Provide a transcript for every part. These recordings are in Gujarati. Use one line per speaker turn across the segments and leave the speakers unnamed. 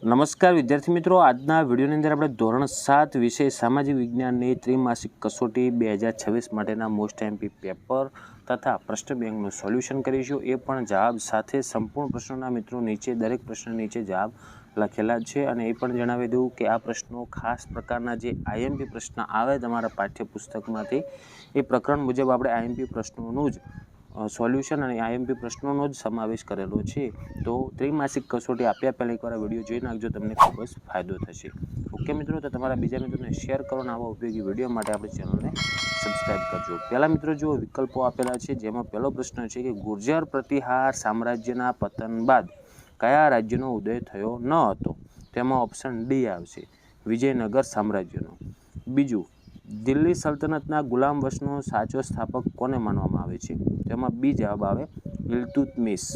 નમસ્કાર વિદ્યાર્થી મિત્રો, આજના વિડીયોની અંદર આપણે ધોરણ 7 વિષય સામાજિક વિજ્ઞાનની ત્રિમાસિક કસોટી 2026 માટેના મોસ્ટ એમપી પેપર તથા પ્રશ્ન બેંકનું સોલ્યુશન કરીશું. એ પણ જવાબ સાથે સંપૂર્ણ પ્રશ્નોના મિત્રો નીચે દરેક પ્રશ્ન નીચે જવાબ લખેલા છે. અને એ પણ જણાવી દઉં કે આ પ્રશ્નો ખાસ પ્રકારના જે આઈએમપી પ્રશ્ન આવે તમારા પાઠ્યપુસ્તકમાંથી એ પ્રકરણ મુજબ આપણે આઈએમપી પ્રશ્નોનું જ સોલ્યુશન અને આઈએમપી પ્રશ્નોનો જ સમાવેશ કરેલો છે. તો ત્રિમાસિક કસોટી આપ્યા પહેલાં એકવાર વિડીયો જોઈ નાખજો, તમને ખૂબ જ ફાયદો થશે. ઓકે મિત્રો, તો તમારા બીજા મિત્રોને શેર કરો અને આવા ઉપયોગી વિડીયો માટે આપણી ચેનલને સબસ્ક્રાઈબ કરજો. પહેલાં મિત્રો જુઓ, વિકલ્પો આપેલા છે, જેમાં પહેલો પ્રશ્ન છે કે ગુર્જર પ્રતિહાર સામ્રાજ્યના પતન બાદ કયા રાજ્યનો ઉદય થયો ન હતો? તેમાં ઓપ્શન ડી આવશે, વિજયનગર સામ્રાજ્યનો. બીજું, દિલ્હી સલ્તનતના ગુલામ વંશનો સાચો સ્થાપક કોને માનવામાં આવે છે? તેમાં બી જવાબ આવે, ઇલ્તુત્મિશ.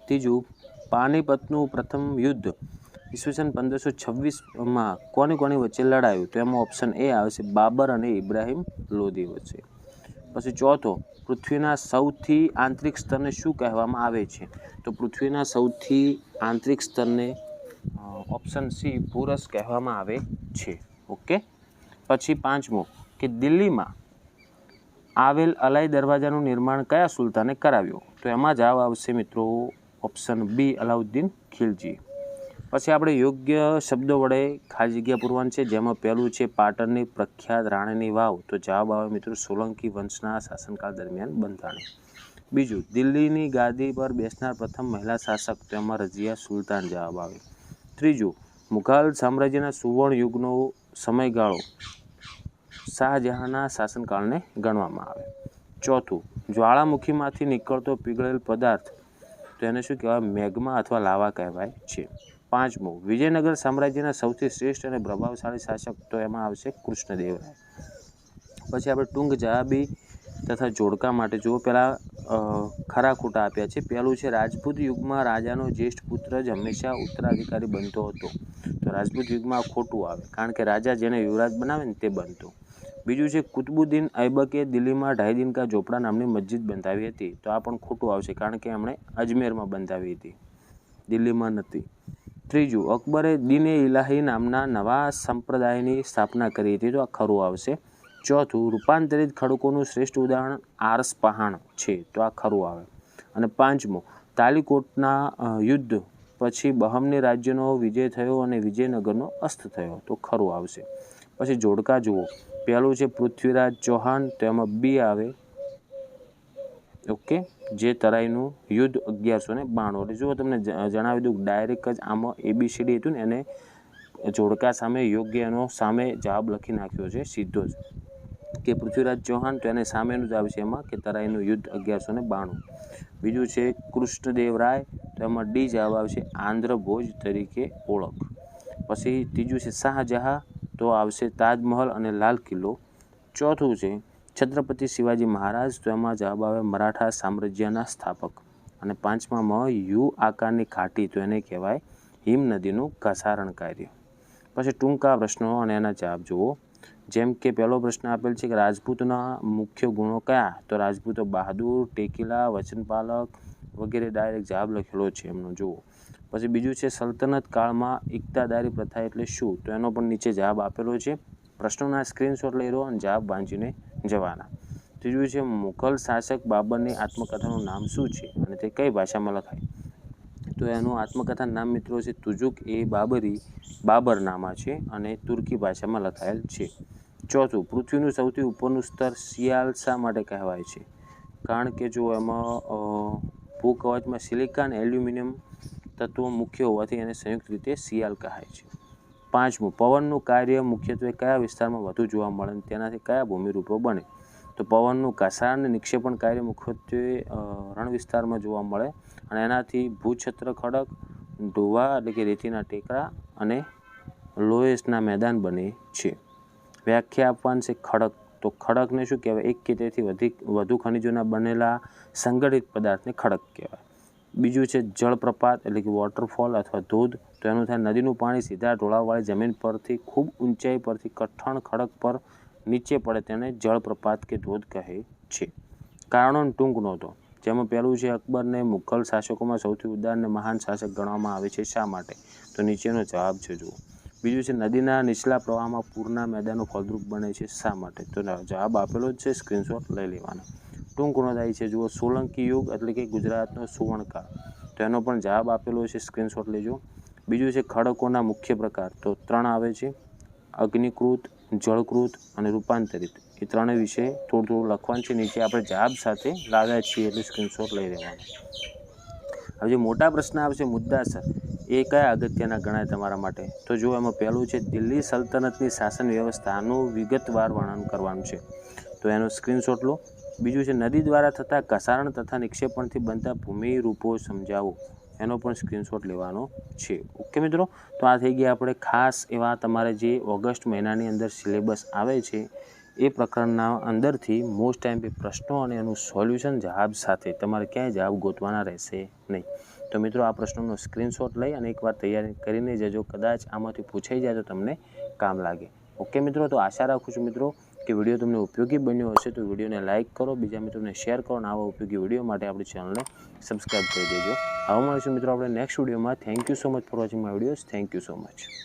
ત્રીજું, પાનીપતનું પ્રથમ યુદ્ધ ઈસવીસન 1526માં કોની વચ્ચે લડાયું? તો એમાં ઓપ્શન એ આવશે, બાબર અને ઇબ્રાહિમ લોધી વચ્ચે. પછી ચોથો, પૃથ્વીના સૌથી આંતરિક સ્તરને શું કહેવામાં આવે છે? તો પૃથ્વીના સૌથી આંતરિક સ્તરને ઓપ્શન સી પુરસ કહેવામાં આવે છે. ઓકે. પછી પાંચમો, કે દિલ્હીમાં આવેલ અલાઈ દરવાજાનું નિર્માણ કયા સુલતાને કરાવ્યું? તો એમાં જવાબ આવશે મિત્રો ઓપ્શન બી, અલાઉદ્દીન ખિલજી. પછી આપણે યોગ્ય શબ્દો વડે ખાલી જગ્યા પૂરવાની છે, જેમાં પહેલું છે પાટણની પ્રખ્યાત રાણીની વાવ. તો જવાબ આવે મિત્રો સોલંકી વંશના શાસનકાળ દરમિયાન બંધાણી. બીજું, દિલ્હીની ગાદી પર બેસનાર પ્રથમ મહિલા શાસક. તો એમાં રઝિયા સુલતાન જવાબ આવે. ત્રીજું, મુઘલ સામ્રાજ્યના સુવર્ણ યુગનો સમયગાળો શાહજહાંના શાસનકાળને ગણવામાં આવે. ચોથું, જ્વાળામુખીમાંથી નીકળતો પીગળેલ પદાર્થ, તો એને શું કહેવાય? મેગ્મા અથવા લાવા કહેવાય છે. પાંચમું, વિજયનગર સામ્રાજ્યના સૌથી શ્રેષ્ઠ અને પ્રભાવશાળી શાસક. તો એમાં આવશે કૃષ્ણદેવરાય. પછી આપણે ટૂંક જવાબી તથા જોડકા માટે જુઓ. પહેલાં ખરા ખોટા આપ્યા છે. પહેલું છે, રાજપૂત યુગમાં રાજાનો જ્યેષ્ઠ પુત્ર જ હંમેશા ઉત્તરાધિકારી બનતો હતો. તો રાજપૂત યુગમાં ખોટું આવે, કારણ કે રાજા જેને યુવરાજ બનાવે ને તે બનતો. બીજું છે, કુતુબુદ્દીન ઐબકે દિલ્હીમાં ઢાઈ કા ઝોપડા નામની મસ્જિદ બંધાવી હતી. તો આ પણ ખોટું આવશે, કારણ કે એમણે અજમેરમાં બંધાવી હતી, દિલ્હીમાં નથી. ત્રીજું, અકબરે દીન-એ ઇલાહી નામના નવા સંપ્રદાયની સ્થાપના કરી હતી. તો આ ખરું આવશે. ચોથું, રૂપાંતરિત ખડકોનું શ્રેષ્ઠ ઉદાહરણ આરસપહાણ છે. તો આ ખરું આવે. અને પાંચમું, તાલીકોટના યુદ્ધ પછી બહમની રાજ્યનો વિજય થયો અને વિજયનગરનો અસ્ત થયો. તો ખરું આવશે. પછી જોડકા જુઓ. પહેલું છે પૃથ્વીરાજ ચૌહાણ. તો એમાં બી આવે, ઓકે, જે તરાઈનું યુદ્ધ 1192. એટલે જો તમને જણાવી દઉં, ડાયરેક્ટ જ આમાં ABCD હતું ને, એને જોડકા સામે યોગ્ય એનો સામે જવાબ લખી નાખ્યો છે સીધો જ, કે પૃથ્વીરાજ ચૌહાણ. તો એને સામેનું જ આવશે એમાં, કે તરાઈનું યુદ્ધ 1192. બીજું છે કૃષ્ણદેવરાય. તો એમાં ડી જવાબ આવશે, આંધ્ર ભોજ તરીકે ઓળખ. પછી ત્રીજું છે શાહજહાં. તો આવશે તાજમહલ અને લાલ કિલ્લો. ચોથું છે છત્રપતિ શિવાજી મહારાજ. તો એમાં જવાબ આવે મરાઠા સામ્રાજ્યના સ્થાપક. અને પાંચમામાં યુ આકારની ઘાટી. તો એને કહેવાય હિમ નદીનું ઘસારણ કાર્ય. પછી ટૂંકા પ્રશ્નો અને એના જવાબ જુઓ. જેમ કે પહેલો પ્રશ્ન આપેલ છે કે રાજપૂતના મુખ્ય ગુણો કયા? તો રાજપૂતો બહાદુર, ટેકીલા, વચનપાલક વગેરે ડાયરેક્ટ જવાબ લખેલો છે એમનો જુઓ. પછી બીજું છે સલ્તનત કાળમાં ઇકતાદારી પ્રથા એટલે શું? તો એનો પણ નીચે જવાબ આપેલો છે. પ્રશ્નોના સ્ક્રીનશોટ લઈ લો અને જવાબ વાંચીને જવાના. ત્રીજું છે મુઘલ શાસક બાબરની આત્મકથાનું નામ શું છે અને તે કઈ ભાષામાં લખાય? તો એનું આત્મકથાનું નામ મિત્રો છે તુજુક-એ-બાબરી, બાબરનામા છે અને તુર્કી ભાષામાં લખાયેલ છે. ચોથું, પૃથ્વીનું સૌથી ઉપરનું સ્તર સિયાલ શા માટે કહેવાય છે? કારણ કે જો એમાં ભૂકવચમાં સિલિકા અને એલ્યુમિનિયમ તત્વો મુખ્ય હોવાથી એને સંયુક્ત રીતે સિયાલ કહેવાય છે. પાંચમું, પવનનું કાર્ય મુખ્યત્વે કયા વિસ્તારમાં વધુ જોવા મળે અને તેનાથી કયા ભૂમિરૂપો બને? તો પવનનું ઘસારણ અને નિક્ષેપણ કાર્ય મુખ્યત્વે રણ વિસ્તારમાં જોવા મળે અને એનાથી ભૂછત્ર ખડક, ઢોવા એટલે કે રેતીના ટેકરા અને લોએસના મેદાન બને છે. વ્યાખ્યા આપવાની છે ખડક. તો ખડકને શું કહેવાય? એક કે તેથી વધુ ખનિજોના બનેલા સંગઠિત પદાર્થને ખડક કહેવાય. બીજું છે જળપ્રપાત એટલે કે વોટરફોલ અથવા ધોધ. તો એનું થાય નદીનું પાણી સીધા ઢોળાવવાળી જમીન પરથી ખૂબ ઊંચાઈ પરથી કઠણ ખડક પર નીચે પડે તેને જળપ્રપાત કે ધોધ કહે છે. કારણોની ટૂંક નોંધો. જેમાં પહેલું છે અકબરને મુઘલ શાસકોમાં સૌથી ઉદાર અને મહાન શાસક ગણવામાં આવે છે, શા માટે? તો નીચેનો જવાબ છે જુઓ. બીજું છે નદીના નીચલા પ્રવાહમાં પૂરના મેદાનો ફળદ્રુપ બને છે, શા માટે? તો જવાબ આપેલો જ છે, સ્ક્રીનશોટ લઈ લેવાનો. ટૂંક નોંધાઈ છે જુઓ, સોલંકી યુગ એટલે કે ગુજરાતનો સુવર્ણકાળ, તો એનો પણ જવાબ આપેલો છે, સ્ક્રીનશોટ લેજો. બીજું છે ખડકોના મુખ્ય પ્રકાર, તો 3 આવે છે, અગ્નિકૃત, જળકૃત અને રૂપાંતરિત. એ ત્રણેય વિશે થોડું લખવાનું છે, નીચે આપણે જવાબ સાથે લાવ્યા છીએ એટલે સ્ક્રીનશોટ લઈ લેવાનો. હવે જે મોટા પ્રશ્ન આવશે મુદ્દાસર, એ કયા અગત્યના ગણાય તમારા માટે? તો જો એમાં પહેલું છે દિલ્હી સલ્તનતની શાસન વ્યવસ્થાનું વિગતવાર વર્ણન કરવાનું છે, તો એનો સ્ક્રીનશોટ લો. બીજું છે નદી દ્વારા થતા ઘસારણ તથા નિક્ષેપણથી બનતા ભૂમિરૂપો સમજાવો, એનો પણ સ્ક્રીનશોટ લેવાનો છે. ઓકે મિત્રો, તો આ થઈ ગયા આપણે ખાસ એવા તમારે જે ઓગસ્ટ મહિનાની અંદર સિલેબસ આવે છે એ પ્રકરણના અંદરથી મોસ્ટ ટાઈમ પ્રશ્નો અને એનું સોલ્યુશન જવાબ સાથે, તમારે ક્યાંય જવાબ ગોતવાના રહેશે નહીં. તો મિત્રો આ પ્રશ્નોનો સ્ક્રીનશોટ લઈ અને એકવાર તૈયારી કરીને જજો, કદાચ આમાંથી પૂછાઈ જાય તો તમને કામ લાગે. ઓકે મિત્રો, તો આશા રાખું છું મિત્રો કે વિડીયો તમને ઉપયોગી બન્યો હશે. તો વિડીયોને લાઇક કરો, બીજા મિત્રોને શેર કરો અને આવા ઉપયોગી વિડીયો માટે આપણી ચેનલને સબસ્ક્રાઈબ કરી દેજો. હવે મળીશું મિત્રો આપણે નેક્સ્ટ વિડીયોમાં. Thank you so much for watching my videos. Thank you so much.